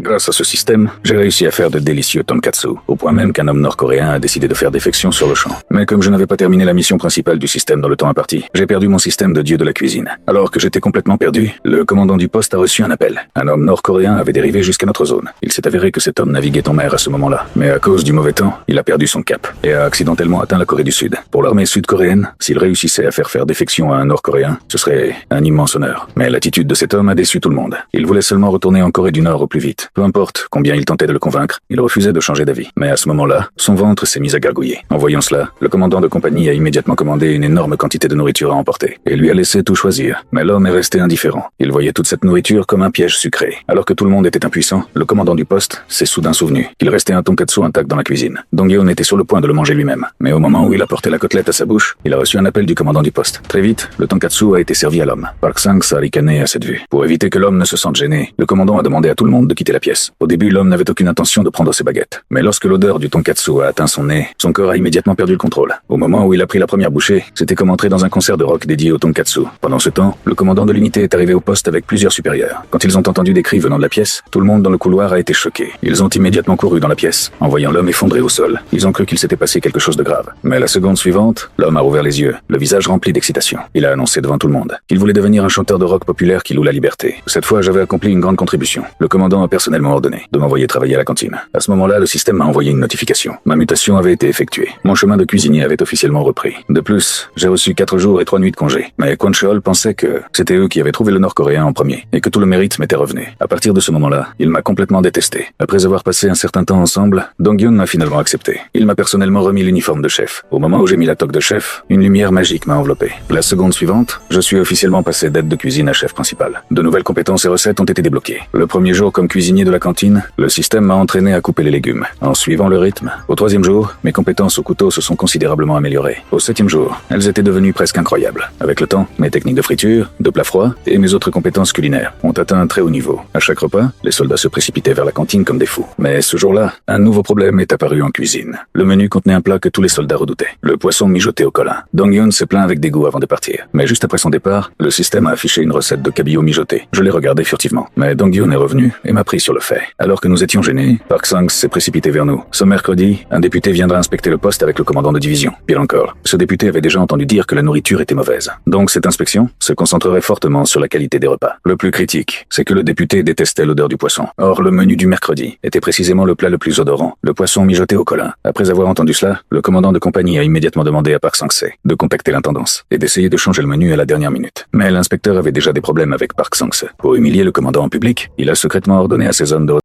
Grâce à ce système, j'ai réussi à faire de délicieux tonkatsu, au point même qu'un homme nord-coréen a décidé de faire défection sur le champ. Mais comme je n'avais pas terminé la mission principale du système dans le temps imparti, j'ai perdu mon système de dieu de la cuisine. Alors que j'étais complètement perdu, le commandant du poste a reçu un appel. Un homme nord-coréen avait dérivé jusqu'à notre zone. Il s'est avéré que cet homme naviguait en mer à ce moment-là, mais à cause du mauvais temps, il a perdu son cap et a accidentellement atteint la Corée du Sud. Pour l'armée sud-coréenne, s'il réussissait à faire défection à un nord-coréen, ce serait un immense honneur. Mais l'attitude de cet homme a déçu tout le monde. Il voulait seulement retourner en Corée du Nord au plus vite. Peu importe combien il tentait de le convaincre, il refusait de changer d'avis. Mais à ce moment-là, son ventre s'est mis à gargouiller. En voyant cela, le commandant de compagnie a immédiatement commandé une énorme quantité de nourriture à emporter et lui a laissé tout choisir. Mais l'homme est resté indifférent. Il voyait toute cette nourriture comme un piège sucré. Alors que tout le monde était impuissant, le commandant du poste s'est soudain souvenu qu'il restait un tonkatsu intact dans la cuisine. Dong-Yeon était sur le point de le manger lui-même. Mais au moment où il a porté la côtelette à sa bouche, il a reçu un appel du commandant du poste. Très vite, le tonkatsu a été servi à l'homme. Park Sang-se a ricané à cette vue. Pour éviter que l'homme ne se sente gêné, le commandant a demandé à tout le monde de quitter la pièce. Au début, l'homme n'avait aucune intention de prendre ses baguettes. Mais lorsque l'odeur du tonkatsu a atteint son nez, son corps a immédiatement perdu le contrôle. Au moment où il a pris la première bouchée, c'était comme entrer dans un concert de rock dédié au tonkatsu. Pendant ce temps, le commandant de l'unité est arrivé au poste avec plusieurs supérieurs. Quand ils ont entendu des cris venant de la pièce, tout le monde dans le couloir a été choqué. Ils ont immédiatement couru dans la pièce. En voyant l'homme effondré au sol, ils ont cru qu'il s'était passé quelque chose de grave. Mais la seconde suivante, l'homme a rouvert les yeux, le visage rempli d'excitation. Il a annoncé devant tout le monde qu'il voulait devenir un chanteur de rock populaire qui loue la liberté. Cette fois, j'avais accompli une grande contribution. Le commandant a personnellement ordonné de m'envoyer travailler à la cantine. À ce moment-là, le système m'a envoyé une notification. Ma mutation avait été effectuée. Mon chemin de cuisinier avait officiellement repris. De plus, j'ai reçu 4 jours et 3 nuits de congé. Mais Kwon Cheol pensait que c'était eux qui avaient trouvé le Nord-Coréen en premier et que tout le mérite m'était revenu. À partir de ce moment-là, il m'a complètement détesté. Après avoir passé un certain temps ensemble, Dong-Yeon m'a finalement accepté. Il m'a personnellement remis l'uniforme de chef. Au moment où j'ai mis la toque de chef, une lumière magique m'a enveloppé. La seconde suivante, je suis officiellement passé d'aide de cuisine à chef principal. De nouvelles compétences et recettes ont été débloquées. Le premier jour comme cuisinier de la cantine, le système m'a entraîné à couper les légumes. En suivant le rythme, au 3e jour, mes compétences au couteau se sont considérablement améliorées. Au 7e jour, elles étaient devenues presque incroyables. Avec le temps, mes techniques de friture, de plat froid et mes autres compétences culinaires ont atteint un très haut niveau. À chaque repas, les soldats se précipitaient vers la cantine comme des fous. Mais ce jour-là, un nouveau problème est apparu en cuisine. Le menu contenait un plat que tous les soldats redoutaient. Le poisson mijoté au colin. Dong-Yeon s'est plaint avec dégoût avant de partir. Mais juste après son départ, le système a affiché une recette de cabillaud mijoté. Je l'ai regardé furtivement. Mais Dong-Yeon est revenu et m'a pris sur le fait. Alors que nous étions gênés, Park Sang s'est précipité vers nous. Ce mercredi, un député viendra inspecter le poste avec le commandant de division. Pire encore, ce député avait déjà entendu dire que la nourriture était mauvaise. Donc cette inspection se concentrerait fortement sur la qualité des repas. Le plus critique, c'est que le député détestait l'odeur du poisson. Or, le menu du mercredi était précisément le plat le plus odorant, le poisson mijoté au colin. Après avoir entendu cela, le commandant de compagnie a immédiatement demandé à Park Sang-se de contacter l'intendance et d'essayer de changer le menu à la dernière minute. Mais l'inspecteur avait déjà des problèmes avec Park Sang-se. Pour humilier le commandant en public, il a secrètement ordonné à ses hommes de